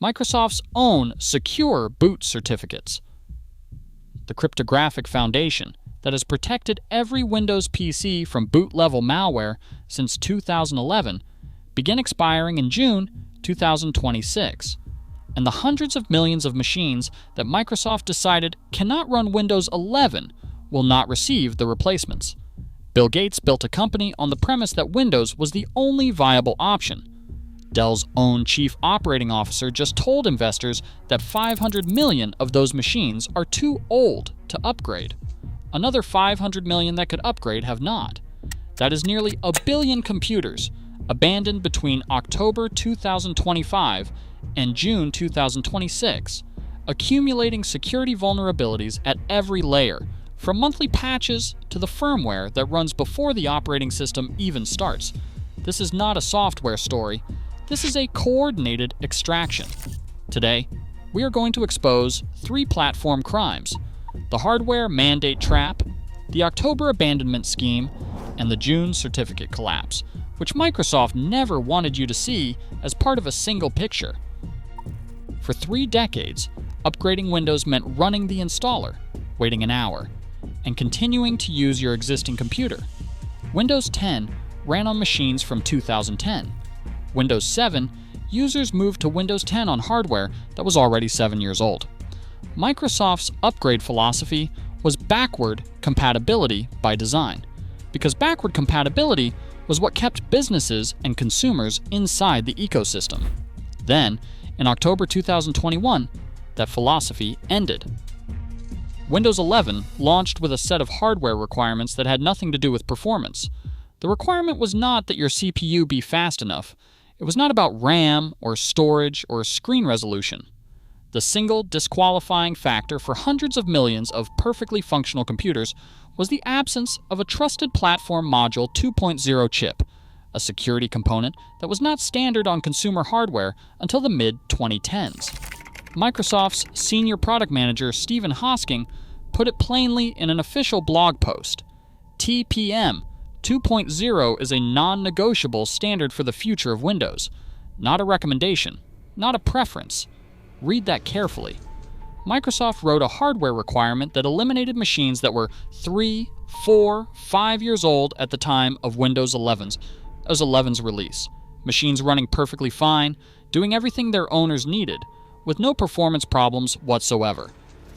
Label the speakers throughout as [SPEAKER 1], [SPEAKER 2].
[SPEAKER 1] Microsoft's own secure boot certificates. The cryptographic foundation that has protected every Windows PC from boot-level malware since 2011 begin expiring in June 2026, and the hundreds of millions of machines that Microsoft decided cannot run Windows 11 will not receive the replacements. Bill Gates built a company on the premise that Windows was the only viable option. Dell's own chief operating officer just told investors that 500 million of those machines are too old to upgrade. Another 500 million that could upgrade have not. That is nearly a billion computers abandoned between October 2025 and June 2026, accumulating security vulnerabilities at every layer, from monthly patches to the firmware that runs before the operating system even starts. This is not a software story. This is a coordinated extraction. Today, we are going to expose 3 platform crimes: the hardware mandate trap, the October abandonment scheme, and the June certificate collapse, which Microsoft never wanted you to see as part of a single picture. For 3 decades, upgrading Windows meant running the installer, waiting an hour, and continuing to use your existing computer. Windows 10 ran on machines from 2010. Windows 7, users moved to Windows 10 on hardware that was already 7 years old. Microsoft's upgrade philosophy was backward compatibility by design, because backward compatibility was what kept businesses and consumers inside the ecosystem. Then, in October 2021, that philosophy ended. Windows 11 launched with a set of hardware requirements that had nothing to do with performance. The requirement was not that your CPU be fast enough. It was not about RAM or storage or screen resolution. The single disqualifying factor for hundreds of millions of perfectly functional computers was the absence of a trusted platform module 2.0 chip, a security component that was not standard on consumer hardware until the mid-2010s. Microsoft's senior product manager, Stephen Hosking, put it plainly in an official blog post. TPM 2.0 is a non-negotiable standard for the future of Windows, not a recommendation, not a preference. Read that carefully. Microsoft wrote a hardware requirement that eliminated machines that were 3, 4, 5 years old at the time of Windows 11's release. Machines running perfectly fine, doing everything their owners needed, with no performance problems whatsoever.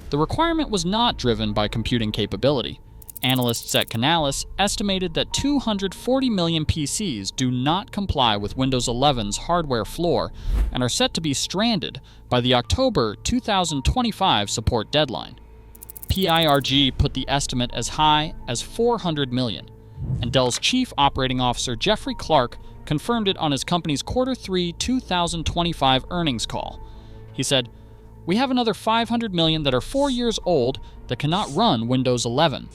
[SPEAKER 1] The requirement was not driven by computing capability. Analysts at Canalys estimated that 240 million PCs do not comply with Windows 11's hardware floor and are set to be stranded by the October 2025 support deadline. PIRG put the estimate as high as 400 million, and Dell's chief operating officer Jeffrey Clark confirmed it on his company's Q3 2025 earnings call. He said, "We have another 500 million that are 4 years old that cannot run Windows 11.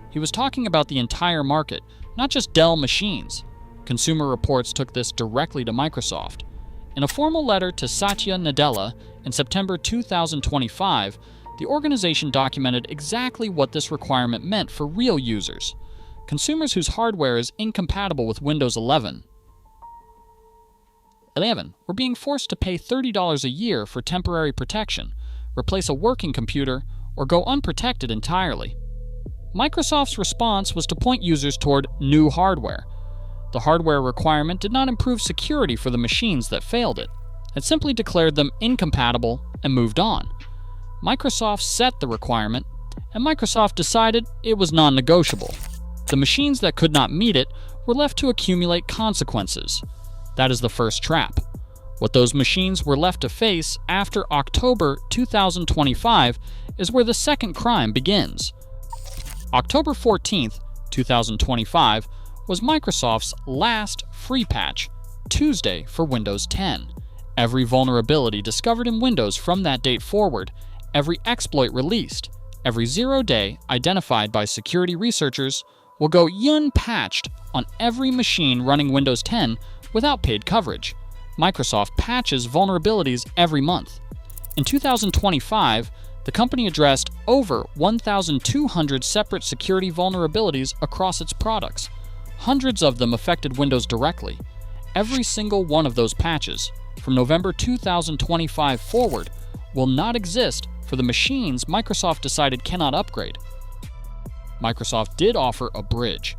[SPEAKER 1] He was talking about the entire market, not just Dell machines. Consumer Reports took this directly to Microsoft. In a formal letter to Satya Nadella in September 2025, the organization documented exactly what this requirement meant for real users. Consumers whose hardware is incompatible with Windows 11 were being forced to pay $30 a year for temporary protection, replace a working computer, or go unprotected entirely. Microsoft's response was to point users toward new hardware. The hardware requirement did not improve security for the machines that failed it. It simply declared them incompatible and moved on. Microsoft set the requirement, and Microsoft decided it was non-negotiable. The machines that could not meet it were left to accumulate consequences. That is the first trap. What those machines were left to face after October 2025 is where the second crime begins. October 14th, 2025 was Microsoft's last free patch, Tuesday for Windows 10. Every vulnerability discovered in Windows from that date forward, every exploit released, every 0-day identified by security researchers will go unpatched on every machine running Windows 10 without paid coverage. Microsoft patches vulnerabilities every month. In 2025, the company addressed over 1,200 separate security vulnerabilities across its products. Hundreds of them affected Windows directly. Every single one of those patches, from November 2025 forward, will not exist for the machines Microsoft decided cannot upgrade. Microsoft did offer a bridge.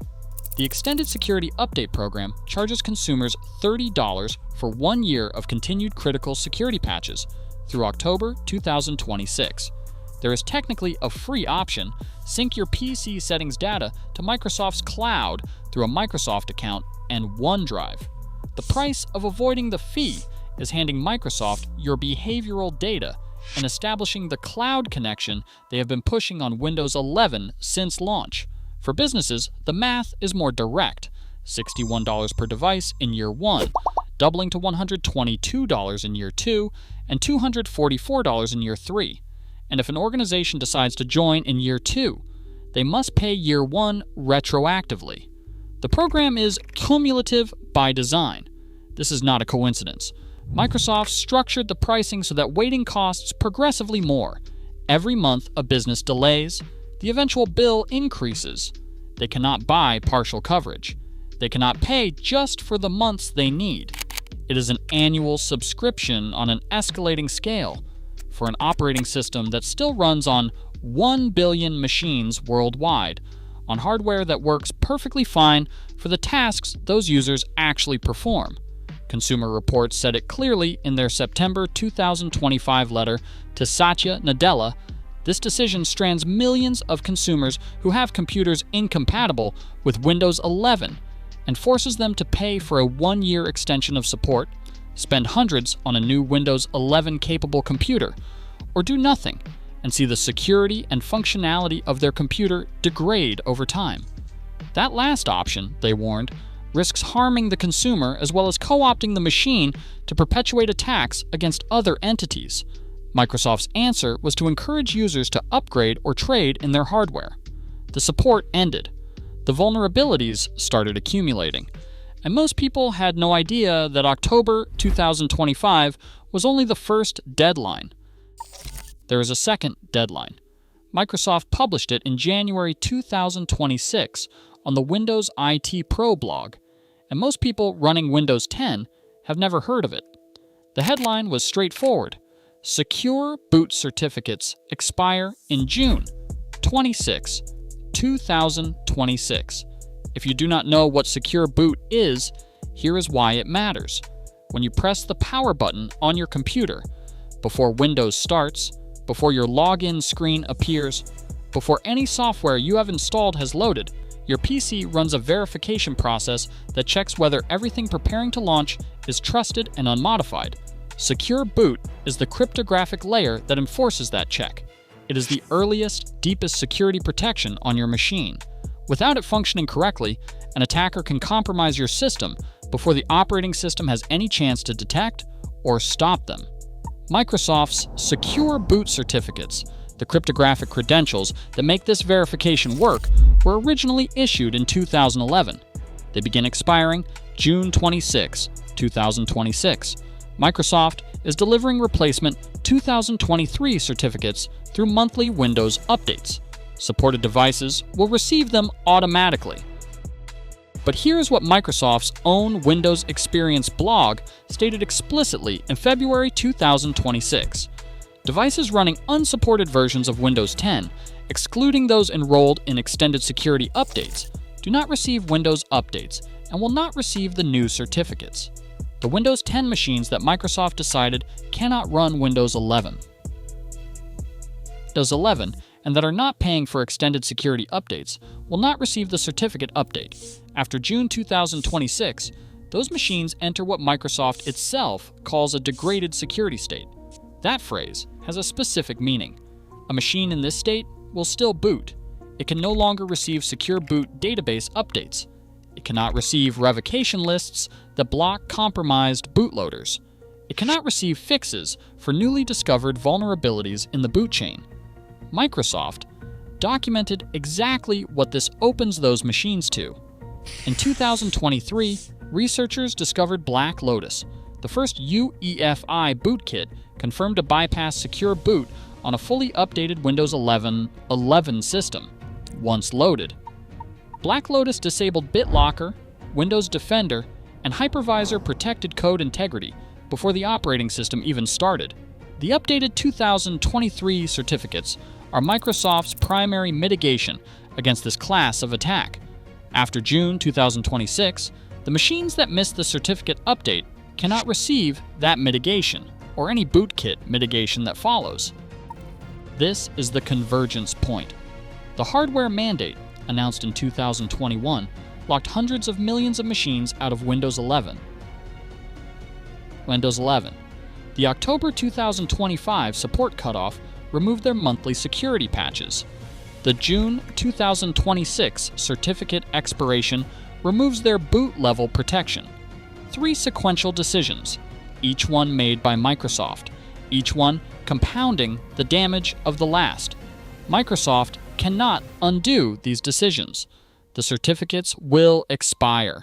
[SPEAKER 1] The Extended Security Update Program charges consumers $30 for 1 year of continued critical security patches through October 2026. There is technically a free option: sync your PC settings data to Microsoft's cloud through a Microsoft account and OneDrive. The price of avoiding the fee is handing Microsoft your behavioral data and establishing the cloud connection they have been pushing on Windows 11 since launch. For businesses, the math is more direct: $61 per device in year 1, doubling to $122 in year 2, and $244 in year 3. And if an organization decides to join in year 2, they must pay year 1 retroactively. The program is cumulative by design. This is not a coincidence. Microsoft structured the pricing so that waiting costs progressively more. Every month a business delays, the eventual bill increases. They cannot buy partial coverage. They cannot pay just for the months they need. It is an annual subscription on an escalating scale for an operating system that still runs on 1 billion machines worldwide, on hardware that works perfectly fine for the tasks those users actually perform. Consumer Reports said it clearly in their September 2025 letter to Satya Nadella. This decision strands millions of consumers who have computers incompatible with Windows 11 and forces them to pay for a 1-year extension of support, spend hundreds on a new Windows 11 capable computer, or do nothing and see the security and functionality of their computer degrade over time. That last option, they warned, risks harming the consumer as well as co-opting the machine to perpetuate attacks against other entities. Microsoft's answer was to encourage users to upgrade or trade in their hardware. The support ended. The vulnerabilities started accumulating, and most people had no idea that October 2025 was only the first deadline. There is a second deadline. Microsoft published it in January 2026 on the Windows IT Pro blog, and most people running Windows 10 have never heard of it. The headline was straightforward: Secure boot certificates expire in June 26, 2026. If you do not know what Secure Boot is, here is why it matters. When you press the power button on your computer, before Windows starts, before your login screen appears, before any software you have installed has loaded, your PC runs a verification process that checks whether everything preparing to launch is trusted and unmodified. Secure Boot is the cryptographic layer that enforces that check. It is the earliest, deepest security protection on your machine. Without it functioning correctly, an attacker can compromise your system before the operating system has any chance to detect or stop them. Microsoft's Secure Boot certificates, the cryptographic credentials that make this verification work, were originally issued in 2011. They begin expiring June 26, 2026. Microsoft is delivering replacement 2023 certificates through monthly Windows updates. Supported devices will receive them automatically. But here's what Microsoft's own Windows Experience blog stated explicitly in February 2026. Devices running unsupported versions of Windows 10, excluding those enrolled in extended security updates, do not receive Windows updates and will not receive the new certificates. The Windows 10 machines that Microsoft decided cannot run Windows 11. Windows 11 and that are not paying for extended security updates will not receive the certificate update. After June 2026, those machines enter what Microsoft itself calls a degraded security state. That phrase has a specific meaning. A machine in this state will still boot. It can no longer receive Secure Boot database updates. It cannot receive revocation lists that block compromised bootloaders. It cannot receive fixes for newly discovered vulnerabilities in the boot chain. Microsoft documented exactly what this opens those machines to. In 2023, researchers discovered Black Lotus, the first UEFI bootkit confirmed to bypass Secure Boot on a fully updated Windows 11 system. Once loaded, Black Lotus disabled BitLocker, Windows Defender, and hypervisor protected code integrity before the operating system even started. The updated 2023 certificates are Microsoft's primary mitigation against this class of attack. After June 2026, the machines that miss the certificate update cannot receive that mitigation or any bootkit mitigation that follows. This is the convergence point. The hardware mandate, announced in 2021, locked hundreds of millions of machines out of Windows 11. The October 2025 support cutoff removed their monthly security patches. The June 2026 certificate expiration removes their boot level protection. 3 sequential decisions, each one made by Microsoft, each one compounding the damage of the last. Microsoft cannot undo these decisions. The certificates will expire.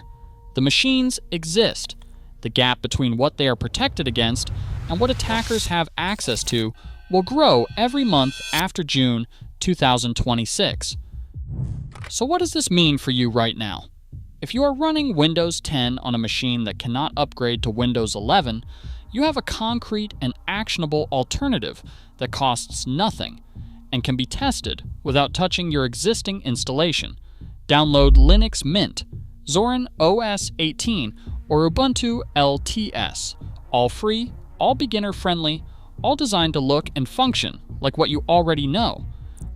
[SPEAKER 1] The machines exist. The gap between what they are protected against and what attackers have access to will grow every month after June 2026. So what does this mean for you right now? If you are running Windows 10 on a machine that cannot upgrade to Windows 11, you have a concrete and actionable alternative that costs nothing and can be tested without touching your existing installation. Download Linux Mint, Zorin OS 18, or Ubuntu LTS. All free, all beginner-friendly, all designed to look and function like what you already know.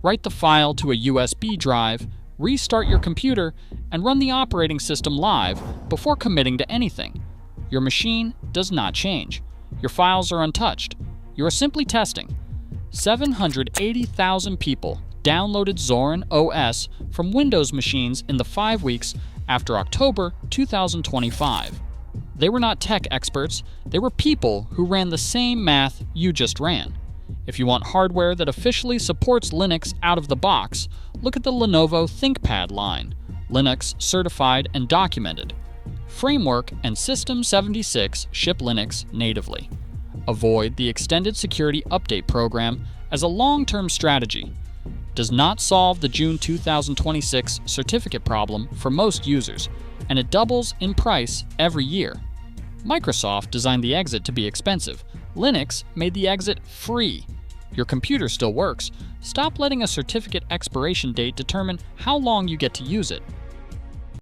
[SPEAKER 1] Write the file to a USB drive, restart your computer, and run the operating system live before committing to anything. Your machine does not change. Your files are untouched. You are simply testing. 780,000 people downloaded Zorin OS from Windows machines in the 5 weeks after October 2025. They were not tech experts, they were people who ran the same math you just ran. If you want hardware that officially supports Linux out of the box, look at the Lenovo ThinkPad line, Linux certified and documented. Framework and System 76 ship Linux natively. Avoid the Extended Security Update program as a long-term strategy. Does not solve the June 2026 certificate problem for most users, and it doubles in price every year. Microsoft designed the exit to be expensive. Linux made the exit free. Your computer still works. Stop letting a certificate expiration date determine how long you get to use it.